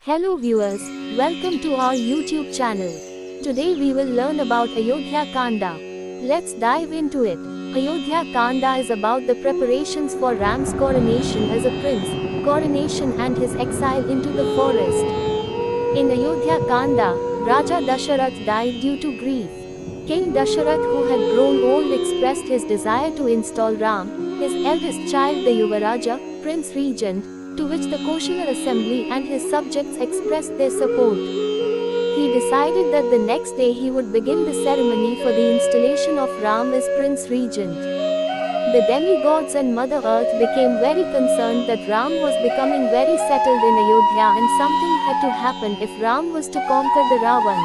Hello viewers, welcome to our YouTube channel. Today we will learn about Ayodhya Kanda. Let's dive into it. Ayodhya Kanda is about the preparations for Ram's coronation as a prince, coronation and his exile into the forest. In Ayodhya Kanda, Raja Dasharatha died due to grief. King Dasharatha, who had grown old, expressed his desire to install Ram, his eldest child, the Yuvaraja, Prince Regent, to which the Koshala assembly and his subjects expressed their support. He decided that the next day he would begin the ceremony for the installation of Ram as Prince Regent. The demigods and Mother Earth became very concerned that Ram was becoming very settled in Ayodhya and something had to happen if Ram was to conquer the Ravan.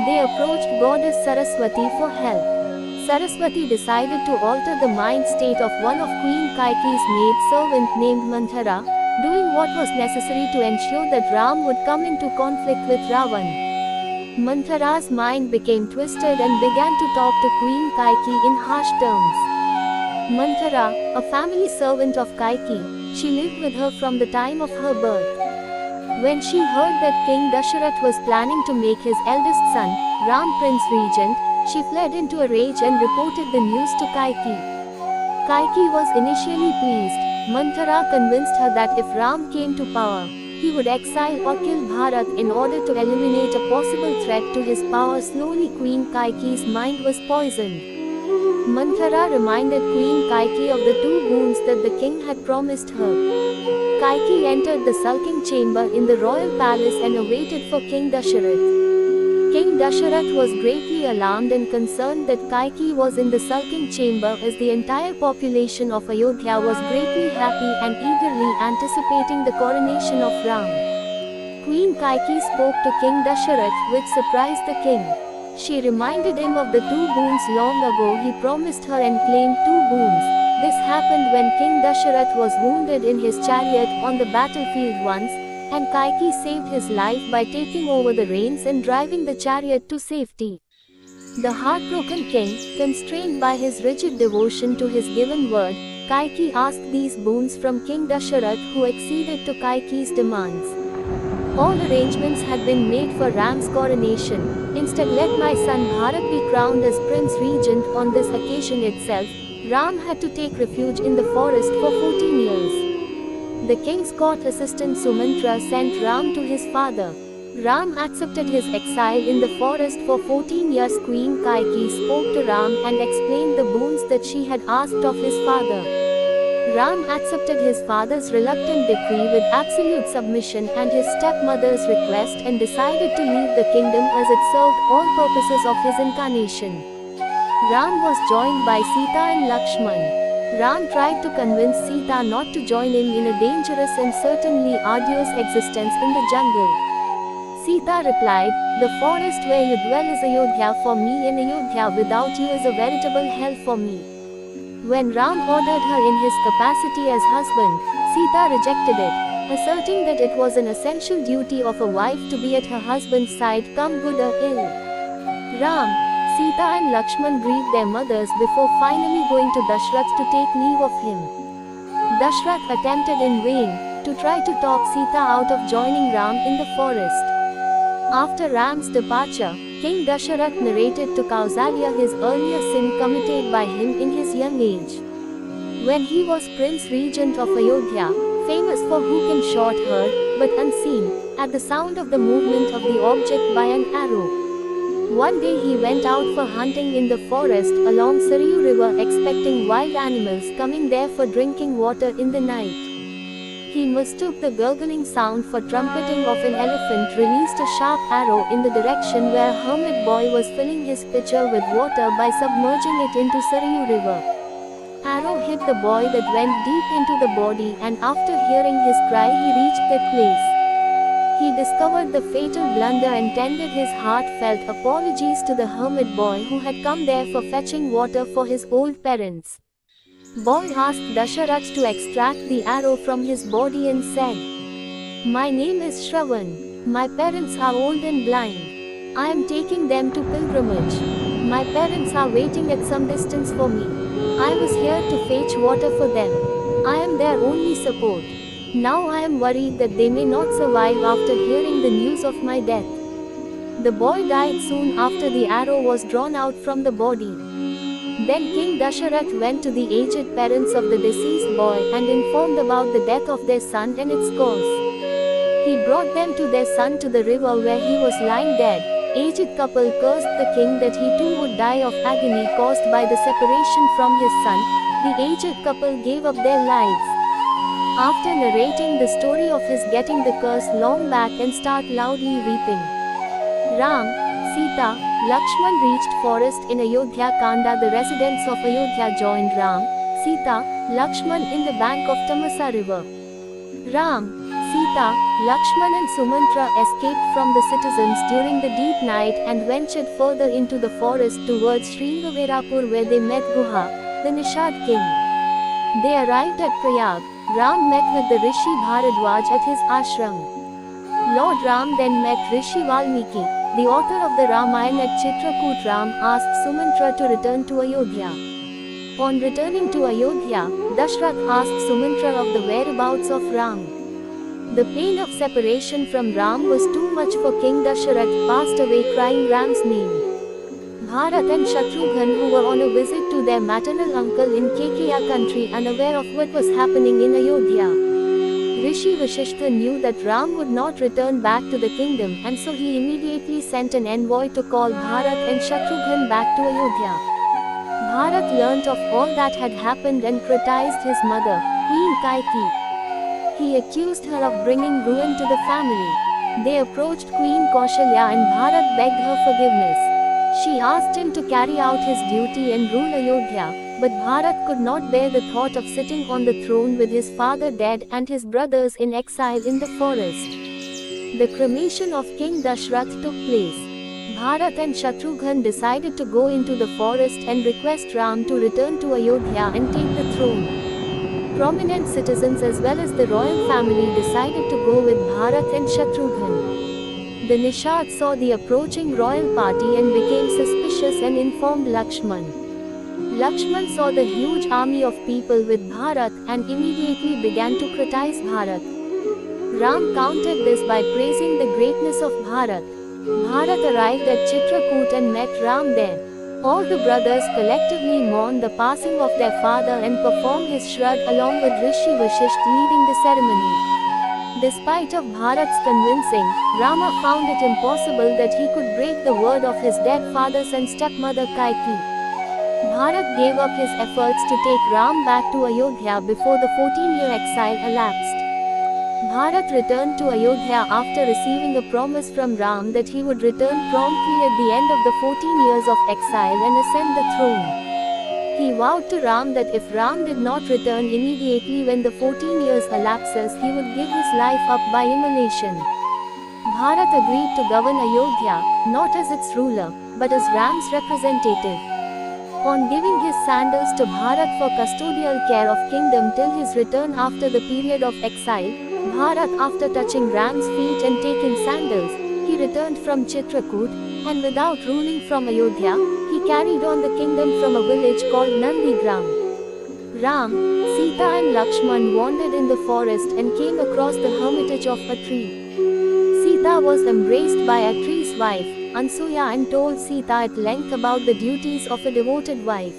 They approached goddess Saraswati for help. Saraswati decided to alter the mind state of one of Queen Kaikeyi's maid servant named Manthara, doing what was necessary to ensure that Ram would come into conflict with Ravan. Manthara's mind became twisted and began to talk to Queen Kaikeyi in harsh terms. Manthara, a family servant of Kaikeyi, she lived with her from the time of her birth. When she heard that King Dasharatha was planning to make his eldest son, Ram, Prince Regent, she fled into a rage and reported the news to Kaikeyi. Kaikeyi was initially pleased. Manthara convinced her that if Ram came to power, he would exile or kill Bhorata in order to eliminate a possible threat to his power. Slowly Queen Kaikeyi's mind was poisoned. Manthara reminded Queen Kaikeyi of the two boons that the king had promised her. Kaikeyi entered the sulking chamber in the royal palace and awaited for King Dasharatha. King Dasharatha was greatly alarmed and concerned that Kaikeyi was in the sulking chamber, as the entire population of Ayodhya was greatly happy and eagerly anticipating the coronation of Ram. Queen Kaikeyi spoke to King Dasharatha, which surprised the king. She reminded him of the two boons long ago he promised her and claimed two boons. This happened when King Dasharatha was wounded in his chariot on the battlefield once, and Kaikeyi saved his life by taking over the reins and driving the chariot to safety. The heartbroken king, constrained by his rigid devotion to his given word, Kaikeyi asked these boons from King Dasharatha, who acceded to Kaikeyi's demands. All arrangements had been made for Ram's coronation. Instead, let my son Bharat be crowned as Prince Regent. On this occasion itself, Ram had to take refuge in the forest for 14 years. The king's court assistant Sumantra sent Ram to his father. Ram accepted his exile in the forest for 14 years. Queen Kaikeyi spoke to Ram and explained the boons that she had asked of his father. Ram accepted his father's reluctant decree with absolute submission and his stepmother's request and decided to leave the kingdom as it served all purposes of his incarnation. Ram was joined by Sita and Lakshman. Ram tried to convince Sita not to join him in a dangerous and certainly arduous existence in the jungle. Sita replied, "The forest where you dwell is Ayodhya for me, and Ayodhya without you is a veritable hell for me." When Ram ordered her in his capacity as husband, Sita rejected it, asserting that it was an essential duty of a wife to be at her husband's side, come good or ill. Ram, Sita and Lakshman grieved their mothers before finally going to Dasharatha to take leave of him. Dasharatha attempted in vain to try to talk Sita out of joining Ram in the forest. After Ram's departure, King Dasharatha narrated to Kausalya his earlier sin committed by him in his young age. When he was Prince Regent of Ayodhya, famous for who can shot heard, but unseen, at the sound of the movement of the object by an arrow. One day he went out for hunting in the forest along Sarayu river, expecting wild animals coming there for drinking water in the night. He mistook the gurgling sound for trumpeting of an elephant, released a sharp arrow in the direction where a hermit boy was filling his pitcher with water by submerging it into Sarayu river. Arrow hit the boy that went deep into the body, and after hearing his cry he reached that place. He discovered the fatal blunder and tendered his heartfelt apologies to the hermit boy who had come there for fetching water for his old parents. Boy asked Dasharatha to extract the arrow from his body and said, "My name is Shravan. My parents are old and blind. I am taking them to pilgrimage. My parents are waiting at some distance for me. I was here to fetch water for them. I am their only support. Now I am worried that they may not survive after hearing the news of my death. The boy died soon after the arrow was drawn out from the body. Then King Dasharatha went to the aged parents of the deceased boy and informed about the death of their son and its cause. He brought them to their son to the river where he was lying dead. Aged couple cursed the king that he too would die of agony caused by the separation from his son. The aged couple gave up their lives. After narrating the story of his getting the curse long back and start loudly weeping. Ram, Sita, Lakshman reached forest in Ayodhya Kanda. The residents of Ayodhya joined Ram, Sita, Lakshman in the bank of Tamasa river. Ram, Sita, Lakshman and Sumantra escaped from the citizens during the deep night and ventured further into the forest towards Sringaverapur where they met Guha, the Nishad king. They arrived at Prayag. Ram met with the Rishi Bharadwaj at his ashram. Lord Ram then met Rishi Valmiki, the author of the Ramayana at Chitrakoot. Ram asked Sumantra to return to Ayodhya. On returning to Ayodhya, Dasharatha asked Sumantra of the whereabouts of Ram. The pain of separation from Ram was too much for King Dasharatha, passed away crying Ram's name. Bharata and Shatrughan, who were on a visit to their maternal uncle in Kaikeyi country, unaware of what was happening in Ayodhya. Rishi Vasishtha knew that Ram would not return back to the kingdom, and so he immediately sent an envoy to call Bharat and Shatrughan back to Ayodhya. Bharat learnt of all that had happened and criticized his mother, Queen Kaikeyi. He accused her of bringing ruin to the family. They approached Queen Kaushalya and Bharat begged her forgiveness. She asked him to carry out his duty and rule Ayodhya, but Bharat could not bear the thought of sitting on the throne with his father dead and his brothers in exile in the forest. The cremation of King Dasharatha took place. Bharat and Shatrughan decided to go into the forest and request Ram to return to Ayodhya and take the throne. Prominent citizens as well as the royal family decided to go with Bharat and Shatrughan. The Nishad saw the approaching royal party and became suspicious and informed Lakshman. Lakshman saw the huge army of people with Bharat and immediately began to criticize Bharat. Ram countered this by praising the greatness of Bharat. Bharat arrived at Chitrakoot and met Ram there. All the brothers collectively mourned the passing of their father and performed his shraddh along with Rishi Vasishtha leading the ceremony. Despite of Bharat's convincing, Rama found it impossible that he could break the word of his dead fathers and stepmother Kaikeyi. Bharat gave up his efforts to take Ram back to Ayodhya before the 14-year exile elapsed. Bharat returned to Ayodhya after receiving a promise from Ram that he would return promptly at the end of the 14 years of exile and ascend the throne. He vowed to Ram that if Ram did not return immediately when the 14 years elapses, he would give his life up by immolation. Bharat agreed to govern Ayodhya, not as its ruler, but as Ram's representative. On giving his sandals to Bharat for custodial care of kingdom till his return after the period of exile, Bharat, after touching Ram's feet and taking sandals, he returned from Chitrakoot, and without ruling from Ayodhya, he carried on the kingdom from a village called Nandigram. Ram, Sita and Lakshman wandered in the forest and came across the hermitage of a tree. Sita was embraced by a tree's wife, Ansuya, and told Sita at length about the duties of a devoted wife.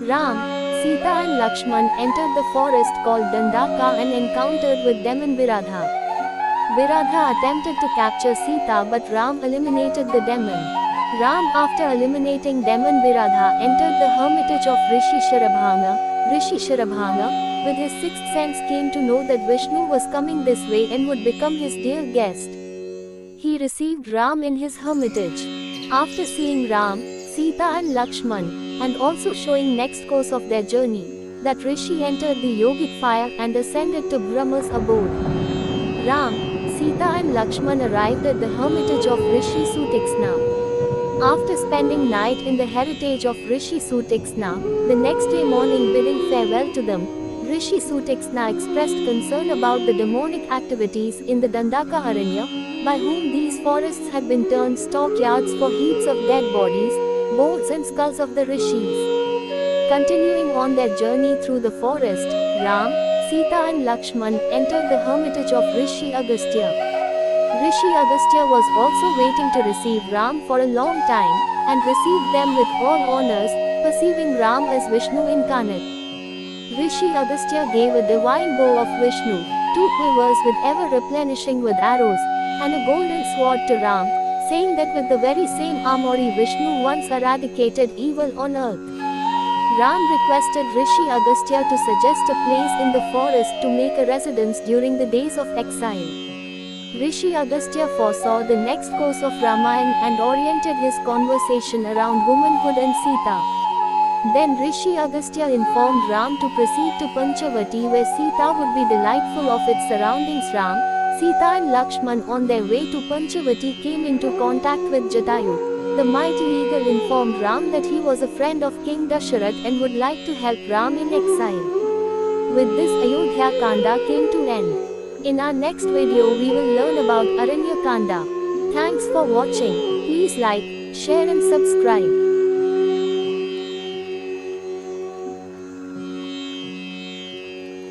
Ram, Sita and Lakshman entered the forest called Dandaka and encountered with demon Viradha. Viradha attempted to capture Sita, but Ram eliminated the demon. Ram, after eliminating demon Viradha, entered the hermitage of Rishi Sharabhanga. Rishi Sharabhanga, with his sixth sense, came to know that Vishnu was coming this way and would become his dear guest. He received Ram in his hermitage. After seeing Ram, Sita and Lakshman, and also showing next course of their journey, that Rishi entered the yogic fire and ascended to Brahma's abode. Ram, Sita and Lakshman arrived at the hermitage of Rishi Sutiksna. After spending night in the heritage of Rishi Sutiksna, the next day morning bidding farewell to them, Rishi Sutiksna expressed concern about the demonic activities in the Dandaka Aranya, by whom these forests had been turned stockyards for heaps of dead bodies, bones and skulls of the rishis. Continuing on their journey through the forest, Ram, Sita and Lakshman entered the hermitage of Rishi Agastya. Rishi Agastya was also waiting to receive Ram for a long time, and received them with all honors, perceiving Ram as Vishnu incarnate. Rishi Agastya gave a divine bow of Vishnu, 2 quivers with ever replenishing with arrows, and a golden sword to Ram, saying that with the very same armory Vishnu once eradicated evil on earth. Ram requested Rishi Agastya to suggest a place in the forest to make a residence during the days of exile. Rishi Agastya foresaw the next course of Ramayana and oriented his conversation around womanhood and Sita. Then Rishi Agastya informed Ram to proceed to Panchavati where Sita would be delightful of its surroundings. Ram, Sita and Lakshman on their way to Panchavati came into contact with Jatayu. The mighty eagle informed Ram that he was a friend of King Dasharatha and would like to help Ram in exile. With this, Ayodhya Kanda came to end. In our next video we will learn about Ayodhya Kanda. Thanks for watching. Please like, share and subscribe.